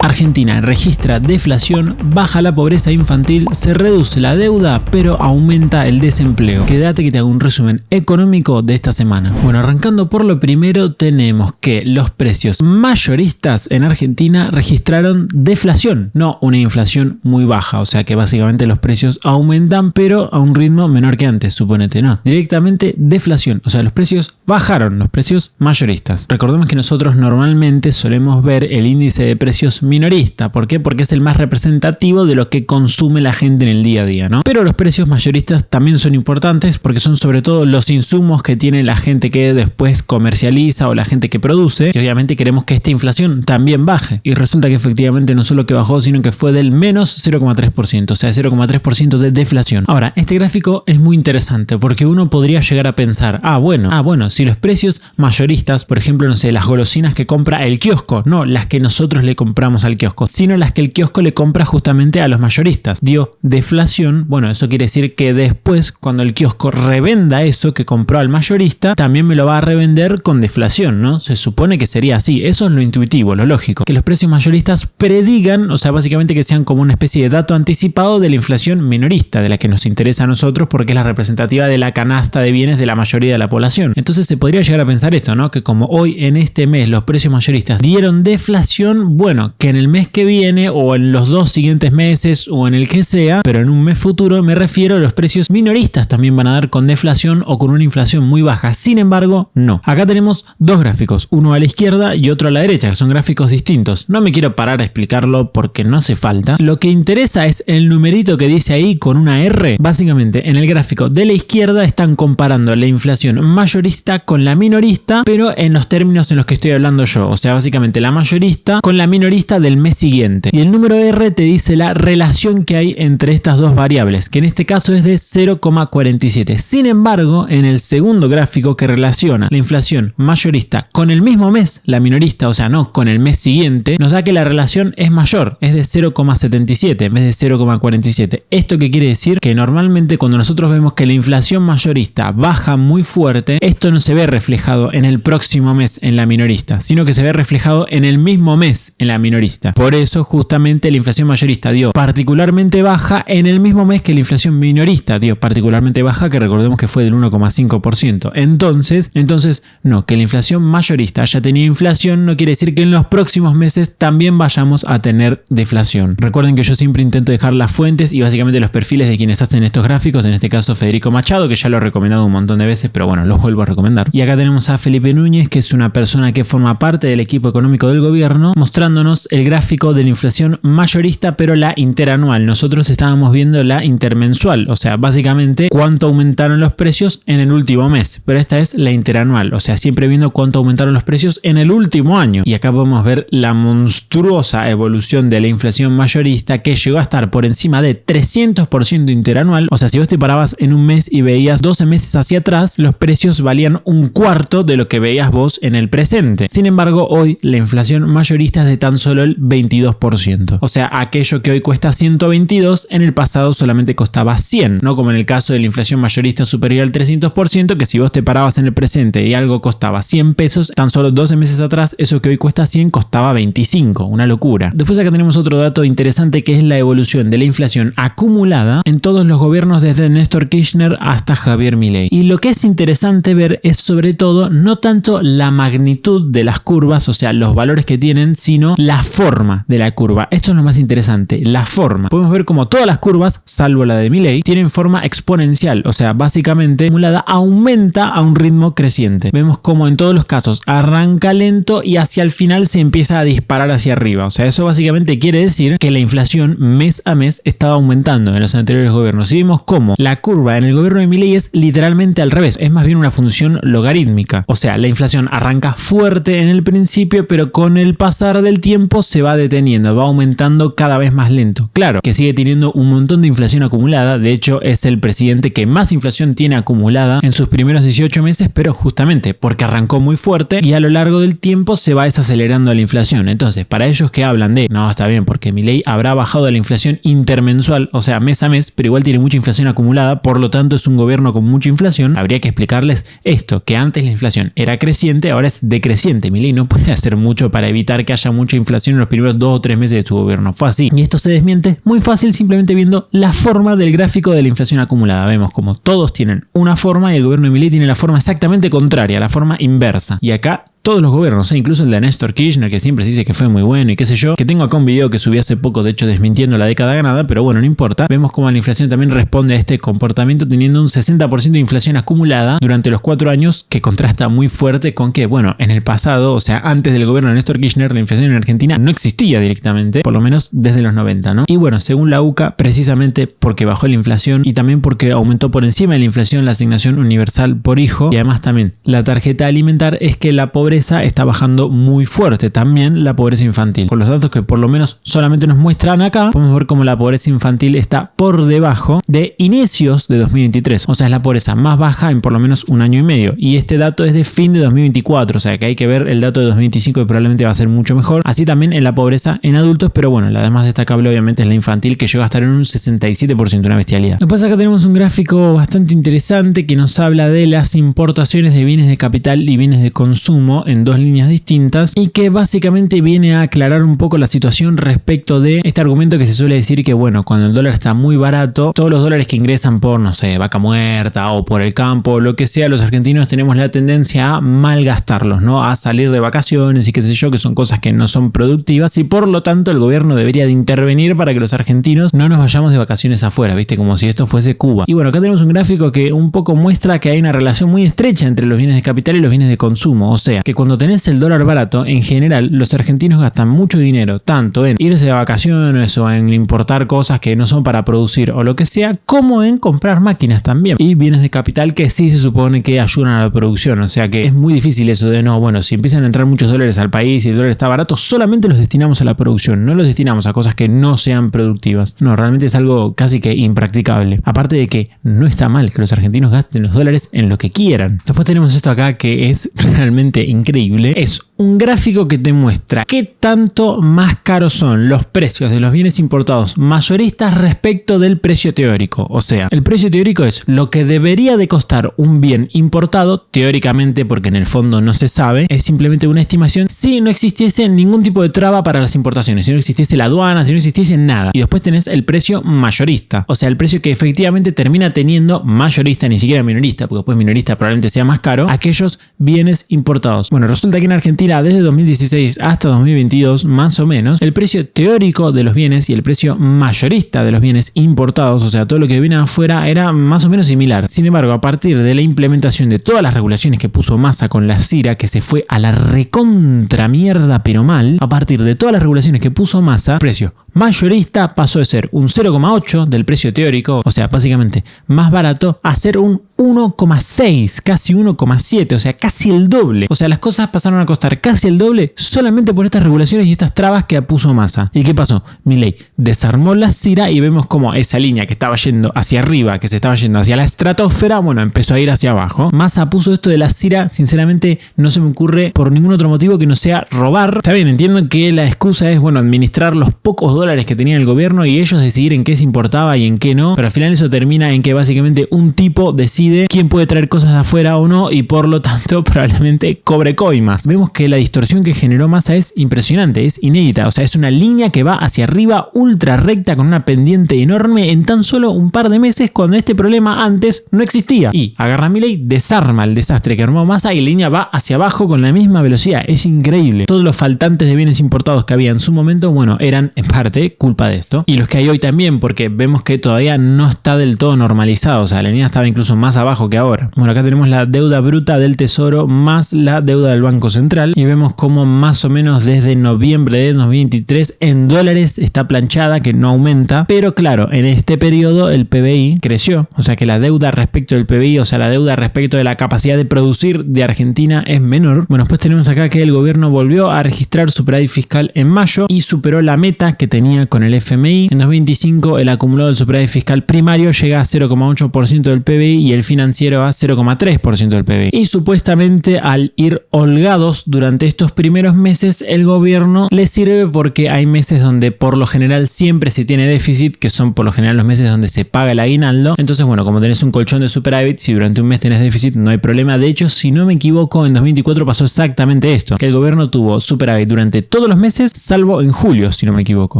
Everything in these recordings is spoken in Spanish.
Argentina registra deflación, baja la pobreza infantil, se reduce la deuda, pero aumenta el desempleo. Quédate que te hago un resumen económico de esta semana. Bueno, arrancando por lo primero, tenemos que los precios mayoristas en Argentina registraron deflación, no una inflación muy baja. O sea que básicamente los precios aumentan, pero a un ritmo menor que antes, suponete. No, directamente deflación. O sea, los precios bajaron, los precios mayoristas. Recordemos que nosotros normalmente solemos ver el índice de precios minorista. ¿Por qué? Porque es el más representativo de lo que consume la gente en el día a día, ¿no? Pero los precios mayoristas también son importantes porque son sobre todo los insumos que tiene la gente que después comercializa o la gente que produce, y obviamente queremos que esta inflación también baje. Y resulta que efectivamente no solo que bajó, sino que fue del menos 0,3%, o sea, 0,3% de deflación. Ahora, este gráfico es muy interesante porque uno podría llegar a pensar, bueno, si los precios mayoristas, por ejemplo, no sé, las golosinas que compra el kiosco, no las que nosotros le compramos al kiosco, sino las que el kiosco le compra justamente a los mayoristas, dio deflación. Bueno, eso quiere decir que después, cuando el kiosco revenda eso que compró al mayorista, también me lo va a revender con deflación, ¿no? Se supone que sería así. Eso es lo intuitivo, lo lógico. Que los precios mayoristas predigan, o sea, básicamente que sean como una especie de dato anticipado de la inflación minorista, de la que nos interesa a nosotros porque es la representativa de la canasta de bienes de la mayoría de la población. Entonces se podría llegar a pensar esto, ¿no? Que como hoy en este mes los precios mayoristas dieron deflación, bueno, que en el mes que viene o en los 2 siguientes meses o en el que sea, pero en un mes futuro me refiero a los precios minoristas también van a dar con deflación o con una inflación muy baja. Sin embargo, no. Acá tenemos dos gráficos, uno a la izquierda y otro a la derecha, que son gráficos distintos. No me quiero parar a explicarlo porque no hace falta. Lo que interesa es el numerito que dice ahí con una R. Básicamente, en el gráfico de la izquierda están comparando la inflación mayorista con la minorista, pero en los términos en los que estoy hablando yo. O sea, básicamente la mayorista con la minorista del mes siguiente. Y el número R te dice la relación que hay entre estas dos variables, que en este caso es de 0,47. Sin embargo, en el segundo gráfico que relaciona la inflación mayorista con el mismo mes, la minorista, o sea, no con el mes siguiente, nos da que la relación es mayor, es de 0,77 en vez de 0,47. ¿Esto qué quiere decir? Que normalmente cuando nosotros vemos que la inflación mayorista baja muy fuerte, esto no se ve reflejado en el próximo mes en la minorista, sino que se ve reflejado en el mismo mes en la minorista. Por eso justamente la inflación mayorista dio particularmente baja en el mismo mes que la inflación minorista dio particularmente baja, que recordemos que fue del 1,5%. Entonces, no, que la inflación mayorista haya tenido inflación no quiere decir que en los próximos meses también vayamos a tener deflación. Recuerden que yo siempre intento dejar las fuentes y básicamente los perfiles de quienes hacen estos gráficos, en este caso Federico Machado, que ya lo he recomendado un montón de veces, pero bueno, los vuelvo a recomendar. Y acá tenemos a Felipe Núñez, que es una persona que forma parte del equipo económico del gobierno, mostrándonos el gráfico de la inflación mayorista, pero la interanual. Nosotros estábamos viendo la intermensual, o sea, básicamente cuánto aumentaron los precios en el último mes, pero esta es la interanual, o sea, siempre viendo cuánto aumentaron los precios en el último año. Y acá podemos ver la monstruosa evolución de la inflación mayorista, que llegó a estar por encima de 300% interanual. O sea, si vos te parabas en un mes y veías 12 meses hacia atrás, los precios valían un cuarto de lo que veías vos en el presente. Sin embargo, hoy la inflación mayorista es de tan solo el 22%. O sea, aquello que hoy cuesta 122, en el pasado solamente costaba 100, no como en el caso de la inflación mayorista superior al 300%, que si vos te parabas en el presente y algo costaba 100 pesos, tan solo 12 meses atrás, eso que hoy cuesta 100 costaba 25, una locura. Después acá tenemos otro dato interesante, que es la evolución de la inflación acumulada en todos los gobiernos desde Néstor Kirchner hasta Javier Milei. Y lo que es interesante ver es sobre todo no tanto la magnitud de las curvas, o sea, los valores que tienen, sino la forma de la curva. Esto es lo más interesante, la forma. Podemos ver como todas las curvas, salvo la de Milei, tienen forma exponencial, o sea, básicamente acumulada aumenta a un ritmo creciente. Vemos como en todos los casos arranca lento y hacia el final se empieza a disparar hacia arriba. O sea, eso básicamente quiere decir que la inflación mes a mes estaba aumentando en los anteriores gobiernos. Y vimos cómo la curva en el gobierno de Milei es literalmente al revés, es más bien una función logarítmica. O sea, la inflación arranca fuerte en el principio, pero con el pasar del tiempo se va deteniendo, va aumentando cada vez más lento. Claro, que sigue teniendo un montón de inflación acumulada, de hecho es el presidente que más inflación tiene acumulada en sus primeros 18 meses, pero justamente porque arrancó muy fuerte y a lo largo del tiempo se va desacelerando la inflación. Entonces, para ellos que hablan de, no, está bien, porque Milei habrá bajado la inflación intermensual, o sea, mes a mes, pero igual tiene mucha inflación acumulada, por lo tanto es un gobierno con mucha inflación, habría que explicarles esto, que antes la inflación era creciente, ahora es decreciente. Milei no puede hacer mucho para evitar que haya mucha inflación inflación en los primeros 2 o 3 meses de su gobierno. Fue así. Y esto se desmiente muy fácil simplemente viendo la forma del gráfico de la inflación acumulada. Vemos como todos tienen una forma y el gobierno de Milei tiene la forma exactamente contraria, la forma inversa. Y acá todos los gobiernos, incluso el de Néstor Kirchner, que siempre se dice que fue muy bueno y qué sé yo, que tengo acá un video que subí hace poco, de hecho desmintiendo la década ganada, pero bueno, no importa. Vemos cómo la inflación también responde a este comportamiento teniendo un 60% de inflación acumulada durante los 4 años, que contrasta muy fuerte con que, bueno, en el pasado, o sea, antes del gobierno de Néstor Kirchner, la inflación en Argentina no existía directamente, por lo menos desde los 90, ¿no? Y bueno, según la UCA, precisamente porque bajó la inflación y también porque aumentó por encima de la inflación la asignación universal por hijo y además también la tarjeta alimentar, es que la pobreza está bajando muy fuerte, también la pobreza infantil. Con los datos que por lo menos solamente nos muestran acá, podemos ver cómo la pobreza infantil está por debajo de inicios de 2023, o sea, es la pobreza más baja en por lo menos un año y medio, y este dato es de fin de 2024, o sea que hay que ver el dato de 2025 que probablemente va a ser mucho mejor, así también en la pobreza en adultos, pero bueno, la más destacable obviamente es la infantil, que llega a estar en un 67%, una bestialidad. Lo que pasa es que tenemos un gráfico bastante interesante que nos habla de las importaciones de bienes de capital y bienes de consumo en dos líneas distintas y que básicamente viene a aclarar un poco la situación respecto de este argumento que se suele decir que, bueno, cuando el dólar está muy barato, todos los dólares que ingresan por, no sé, vaca muerta o por el campo o lo que sea, los argentinos tenemos la tendencia a malgastarlos, ¿no? A salir de vacaciones y qué sé yo, que son cosas que no son productivas y por lo tanto el gobierno debería de intervenir para que los argentinos no nos vayamos de vacaciones afuera, ¿viste? Como si esto fuese Cuba. Y bueno, acá tenemos un gráfico que un poco muestra que hay una relación muy estrecha entre los bienes de capital y los bienes de consumo, o sea, que cuando tenés el dólar barato, en general los argentinos gastan mucho dinero, tanto en irse de vacaciones o en importar cosas que no son para producir o lo que sea, como en comprar máquinas también y bienes de capital que sí se supone que ayudan a la producción, o sea que es muy difícil eso de no, bueno, si empiezan a entrar muchos dólares al país y el dólar está barato, solamente los destinamos a la producción, no los destinamos a cosas que no sean productivas. No, realmente es algo casi que impracticable. Aparte de que no está mal que los argentinos gasten los dólares en lo que quieran. Después tenemos esto acá que es realmente increíble. Es un gráfico que te muestra qué tanto más caros son los precios de los bienes importados mayoristas respecto del precio teórico. O sea, el precio teórico es lo que debería de costar un bien importado, teóricamente, porque en el fondo no se sabe, es simplemente una estimación si no existiese ningún tipo de traba para las importaciones, si no existiese la aduana, si no existiese nada. Y después tenés el precio mayorista, o sea, el precio que efectivamente termina teniendo mayorista, ni siquiera minorista, porque después minorista probablemente sea más caro, aquellos bienes importados. Bueno, resulta que en Argentina desde 2016 hasta 2022, más o menos, el precio teórico de los bienes y el precio mayorista de los bienes importados, o sea, todo lo que viene afuera, era más o menos similar. Sin embargo, a partir de la implementación de todas las regulaciones que puso Massa con la CIRA, que se fue a la recontra mierda pero mal, a partir de todas las regulaciones que puso Massa, el precio mayorista pasó de ser un 0,8 del precio teórico, o sea, básicamente más barato, a ser un 1,6, casi 1,7, o sea, casi el doble. O sea, las cosas pasaron a costar casi el doble solamente por estas regulaciones y estas trabas que puso Massa. ¿Y qué pasó? Milei desarmó la CIRA y vemos como esa línea que estaba yendo hacia arriba, que se estaba yendo hacia la estratosfera, bueno, empezó a ir hacia abajo. Massa puso esto de la CIRA, sinceramente no se me ocurre por ningún otro motivo que no sea robar. Está bien, entiendo que la excusa es, bueno, administrar los pocos dólares que tenía el gobierno y ellos decidir en qué se importaba y en qué no, pero al final eso termina en que básicamente un tipo decide quién puede traer cosas de afuera o no y por lo tanto probablemente cobre coimas. Vemos que la distorsión que generó Massa es impresionante, es inédita, o sea, es una línea que va hacia arriba ultra recta con una pendiente enorme en tan solo un par de meses cuando este problema antes no existía. Y agarra a Milei, desarma el desastre que armó Massa y la línea va hacia abajo con la misma velocidad. Es increíble. Todos los faltantes de bienes importados que había en su momento, bueno, eran en parte culpa de esto. Y los que hay hoy también, porque vemos que todavía no está del todo normalizado, o sea, la línea estaba incluso más abajo que ahora. Bueno, acá tenemos la deuda bruta del Tesoro más la deuda del Banco Central y vemos cómo más o menos desde noviembre de 2023 en dólares está planchada, que no aumenta, pero claro, en este periodo el PBI creció, o sea que la deuda respecto del PBI, o sea, la deuda respecto de la capacidad de producir de Argentina es menor. Bueno, después tenemos acá que el gobierno volvió a registrar superávit fiscal en mayo y superó la meta que tenía con el FMI. En 2025 el acumulado del superávit fiscal primario llega a 0,8% del PBI y el financiero a 0,3% del PBI. Y supuestamente al ir holgados durante estos primeros meses, el gobierno les sirve porque hay meses donde por lo general siempre se tiene déficit, que son por lo general los meses donde se paga el aguinaldo. Entonces, bueno, como tenés un colchón de superávit, si durante un mes tenés déficit no hay problema. De hecho, si no me equivoco, en 2024 pasó exactamente esto, que el gobierno tuvo superávit durante todos los meses, salvo en julio, si no me equivoco,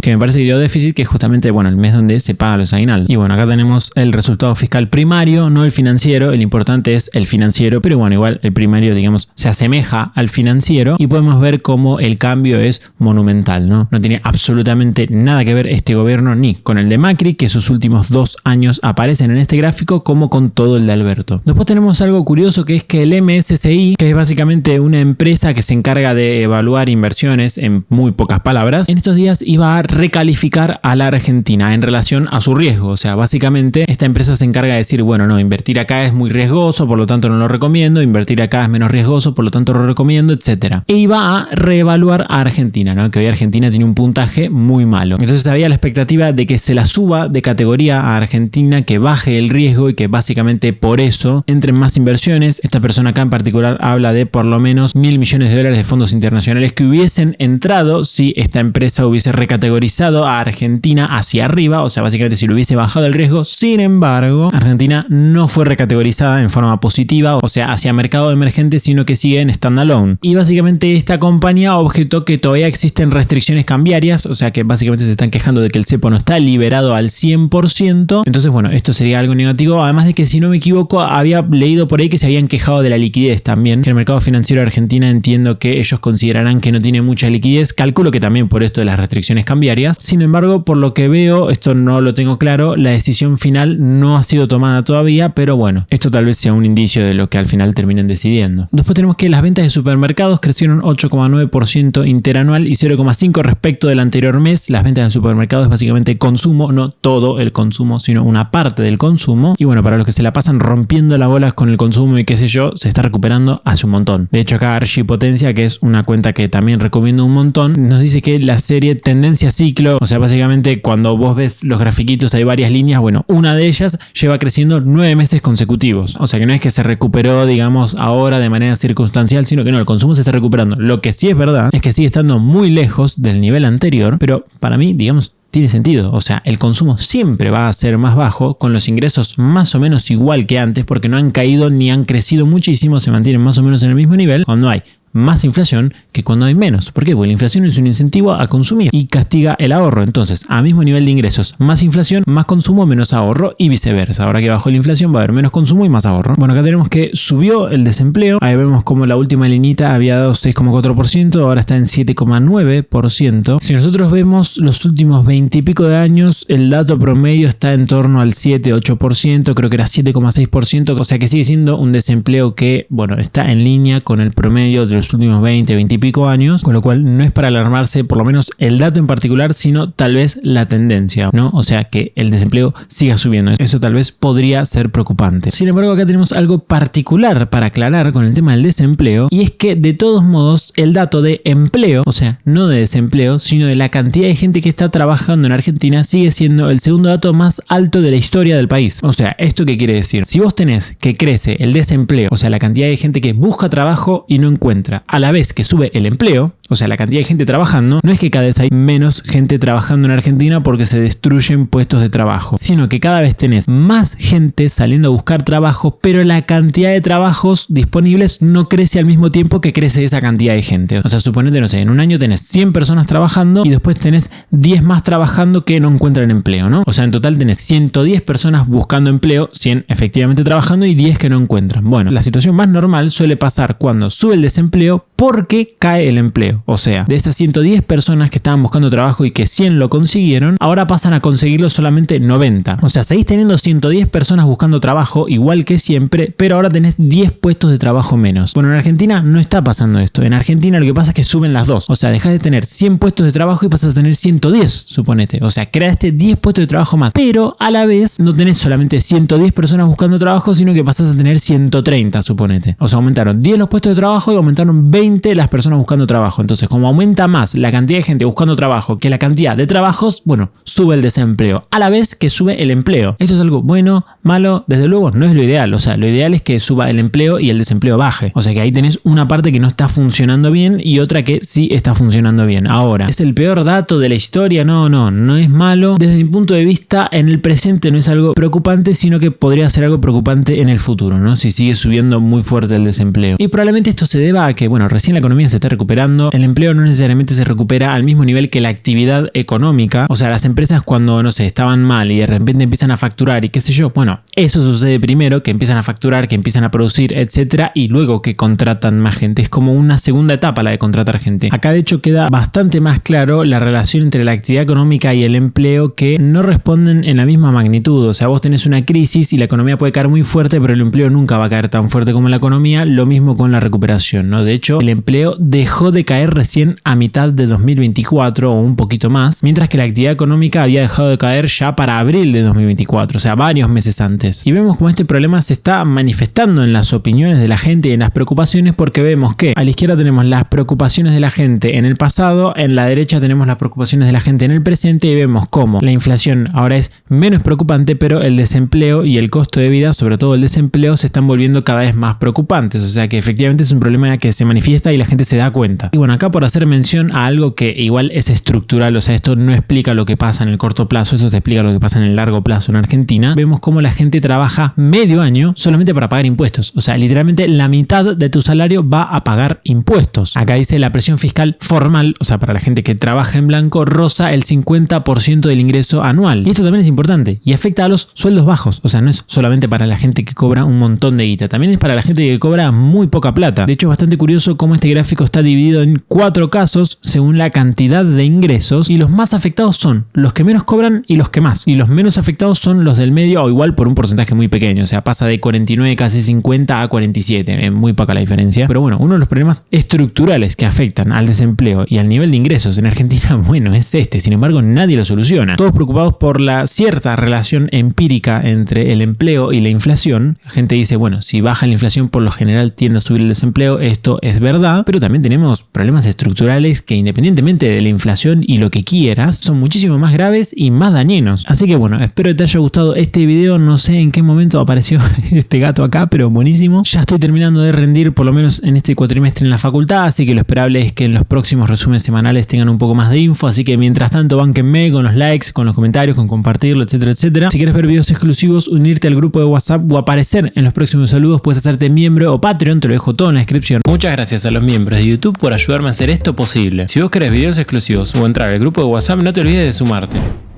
que me parece que dio déficit, que es justamente, bueno, el mes donde se pagan los aguinaldos. Y bueno, acá tenemos el resultado fiscal primario, no el financiero. El importante es el financiero, pero bueno, igual el primario, digamos, se asemeja al financiero y podemos ver cómo el cambio es monumental, ¿no? No tiene absolutamente nada que ver este gobierno ni con el de Macri, que sus últimos 2 años aparecen en este gráfico, como con todo el de Alberto. Después tenemos algo curioso, que es que el MSCI, que es básicamente una empresa que se encarga de evaluar inversiones, en muy pocas palabras, en estos días iba a recalificar a la Argentina en relación a su riesgo. O sea, básicamente esta empresa se encarga de decir, bueno, no, invertir acá es muy riesgoso, por lo tanto no lo recomiendo, invertir acá es menos riesgoso, por lo tanto lo recomiendo, etcétera. E iba a reevaluar a Argentina, ¿no? Que hoy Argentina tiene un puntaje muy malo. Entonces había la expectativa de que se la suba de categoría a Argentina, que baje el riesgo y que básicamente por eso entren más inversiones. Esta persona acá en particular habla de por lo menos $1.000 millones de fondos internacionales que hubiesen entrado si esta empresa hubiese recategorizado a Argentina hacia arriba, o sea, básicamente si lo hubiese bajado el riesgo. Sin embargo, Argentina no fue recategorizada en forma positiva, o sea, hacia mercado emergente, sino que sigue en standalone. Y básicamente esta compañía objetó que todavía existen restricciones cambiarias, o sea que básicamente se están quejando de que el cepo no está liberado al 100%. Entonces, bueno, esto sería algo negativo. Además de que, si no me equivoco, había leído por ahí que se habían quejado de la liquidez también, que el mercado financiero de Argentina, entiendo que ellos considerarán que no tiene mucha liquidez. Calculo que también por esto de las restricciones cambiarias. Sin embargo, por lo que veo, esto no lo tengo claro, la decisión final no ha sido tomada todavía, pero bueno, esto tal vez sea un indicio de lo que al final terminen decidiendo. Después tenemos que las ventas de supermercados crecieron 8,9% interanual y 0,5% respecto del anterior mes. Las ventas de supermercados es básicamente consumo, no todo el consumo, sino una parte del consumo. Y bueno, para los que se la pasan rompiendo las bolas con el consumo y qué sé yo, se está recuperando hace un montón. De hecho, acá Archipotencia, que es una cuenta que también recomiendo un montón, nos dice que la serie tendencia ciclo, o sea, básicamente cuando vos ves los grafiquitos hay varias líneas, bueno, una de ellas lleva creciendo 9 meses consecutivos. O sea que no es que se recuperó, digamos, ahora de manera circunstancial, sino que no, el consumo se está recuperando. Lo que sí es verdad es que sigue estando muy lejos del nivel anterior, pero para mí, digamos, tiene sentido. O sea, el consumo siempre va a ser más bajo, con los ingresos más o menos igual que antes, porque no han caído ni han crecido muchísimo, se mantienen más o menos en el mismo nivel cuando hay más inflación que cuando hay menos. ¿Por qué? Porque la inflación es un incentivo a consumir y castiga el ahorro. Entonces, a mismo nivel de ingresos, más inflación, más consumo, menos ahorro y viceversa. Ahora que bajó la inflación va a haber menos consumo y más ahorro. Bueno, acá tenemos que subió el desempleo. Ahí vemos como la última lineita había dado 6,4%, ahora está en 7,9%. Si nosotros vemos los últimos 20 y pico de años, el dato promedio está en torno al 7-8%, creo que era 7,6%, o sea que sigue siendo un desempleo que, bueno, está en línea con el promedio de los últimos 20 y pico años, con lo cual no es para alarmarse, por lo menos el dato en particular, sino tal vez la tendencia, ¿no? O sea, que el desempleo siga subiendo. Eso tal vez podría ser preocupante. Sin embargo, acá tenemos algo particular para aclarar con el tema del desempleo, y es que de todos modos el dato de empleo, o sea, no de desempleo, sino de la cantidad de gente que está trabajando en Argentina, sigue siendo el segundo dato más alto de la historia del país. O sea, ¿esto qué quiere decir? Si vos tenés que crece el desempleo, o sea, la cantidad de gente que busca trabajo y no encuentra, a la vez que sube el empleo, o sea, la cantidad de gente trabajando, no es que cada vez hay menos gente trabajando en Argentina porque se destruyen puestos de trabajo, sino que cada vez tenés más gente saliendo a buscar trabajo, pero la cantidad de trabajos disponibles no crece al mismo tiempo que crece esa cantidad de gente. O sea, suponete, no sé, en un año tenés 100 personas trabajando y después tenés 10 más trabajando que no encuentran empleo, ¿no? O sea, en total tenés 110 personas buscando empleo, 100 efectivamente trabajando y 10 que no encuentran. Bueno, la situación más normal suele pasar cuando sube el desempleo porque cae el empleo. O sea, de esas 110 personas que estaban buscando trabajo y que 100 lo consiguieron, ahora pasan a conseguirlo solamente 90. O sea, seguís teniendo 110 personas buscando trabajo igual que siempre, pero ahora tenés 10 puestos de trabajo menos. Bueno, en Argentina no está pasando esto. En Argentina lo que pasa es que suben las dos. O sea, dejás de tener 100 puestos de trabajo y pasas a tener 110, suponete. O sea, creaste 10 puestos de trabajo más. Pero a la vez no tenés solamente 110 personas buscando trabajo, sino que pasás a tener 130, suponete. O sea, aumentaron 10 los puestos de trabajo y aumentaron 20 20 las personas buscando trabajo. Entonces, como aumenta más la cantidad de gente buscando trabajo que la cantidad de trabajos, bueno, sube el desempleo, a la vez que sube el empleo. ¿Esto es algo bueno, malo? Desde luego no es lo ideal. O sea, lo ideal es que suba el empleo y el desempleo baje. O sea que ahí tenés una parte que no está funcionando bien y otra que sí está funcionando bien. Ahora, ¿es el peor dato de la historia? No es malo. Desde mi punto de vista, en el presente no es algo preocupante, sino que podría ser algo preocupante en el futuro, ¿no? Si sigue subiendo muy fuerte el desempleo. Y probablemente esto se deba a que, bueno, recién la economía se está recuperando, el empleo no necesariamente se recupera al mismo nivel que la actividad económica. O sea, las empresas cuando, no sé, estaban mal y de repente empiezan a facturar y qué sé yo, bueno, eso sucede primero, que empiezan a facturar, que empiezan a producir, etcétera, y luego que contratan más gente. Es como una segunda etapa la de contratar gente. Acá de hecho queda bastante más claro la relación entre la actividad económica y el empleo, que no responden en la misma magnitud. O sea, vos tenés una crisis y la economía puede caer muy fuerte, pero el empleo nunca va a caer tan fuerte como la economía. Lo mismo con la recuperación, ¿no? De hecho, el empleo dejó de caer recién a mitad de 2024 o un poquito más, mientras que la actividad económica había dejado de caer ya para abril de 2024, o sea, varios meses antes. Y vemos cómo este problema se está manifestando en las opiniones de la gente y en las preocupaciones, porque vemos que a la izquierda tenemos las preocupaciones de la gente en el pasado, en la derecha tenemos las preocupaciones de la gente en el presente, y vemos cómo la inflación ahora es menos preocupante, pero el desempleo y el costo de vida, sobre todo el desempleo, se están volviendo cada vez más preocupantes. O sea que efectivamente es un problema que se manifiesta y la gente se da cuenta. Y bueno, acá por hacer mención a algo que igual es estructural, o sea, esto no explica lo que pasa en el corto plazo, eso te explica lo que pasa en el largo plazo en Argentina. Vemos cómo la gente trabaja medio año solamente para pagar impuestos. O sea, literalmente la mitad de tu salario va a pagar impuestos. Acá dice la presión fiscal formal, o sea, para la gente que trabaja en blanco, roza el 50% del ingreso anual. Y esto también es importante y afecta a los sueldos bajos. O sea, no es solamente para la gente que cobra un montón de guita, también es para la gente que cobra muy poca plata. De hecho, es bastante curioso cómo este gráfico está dividido en 4 casos según la cantidad de ingresos, y los más afectados son los que menos cobran y los que más. Y los menos afectados son los del medio, o igual por un porcentaje muy pequeño. O sea, pasa de 49, casi 50 a 47. Es muy poca la diferencia. Pero bueno, uno de los problemas estructurales que afectan al desempleo y al nivel de ingresos en Argentina, bueno, es este. Sin embargo, nadie lo soluciona. Todos preocupados por la cierta relación empírica entre el empleo y la inflación. La gente dice, bueno, si baja la inflación, por lo general tiende a subir el desempleo. Esto es verdad, pero también tenemos problemas estructurales que, independientemente de la inflación y lo que quieras, son muchísimo más graves y más dañinos. Así que bueno, espero que te haya gustado este video. No sé en qué momento apareció este gato acá, pero buenísimo. Ya estoy terminando de rendir, por lo menos en este cuatrimestre en la facultad, así que lo esperable es que en los próximos resúmenes semanales tengan un poco más de info. Así que mientras tanto, bánquenme con los likes, con los comentarios, con compartirlo, etcétera, etcétera. Si quieres ver videos exclusivos, unirte al grupo de WhatsApp o aparecer en los próximos saludos, puedes hacerte miembro o Patreon, te lo dejo todo en la descripción. Muchas gracias a los miembros de YouTube por ayudarme a hacer esto posible. Si vos querés videos exclusivos o entrar al grupo de WhatsApp, no te olvides de sumarte.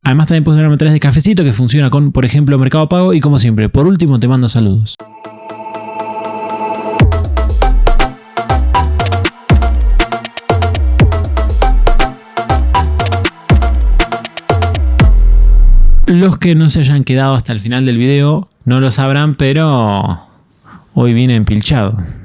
Además también puedes darme a través de Cafecito, que funciona con, por ejemplo, Mercado Pago, y como siempre, por último te mando saludos. Los que no se hayan quedado hasta el final del video no lo sabrán, pero hoy vine empilchado.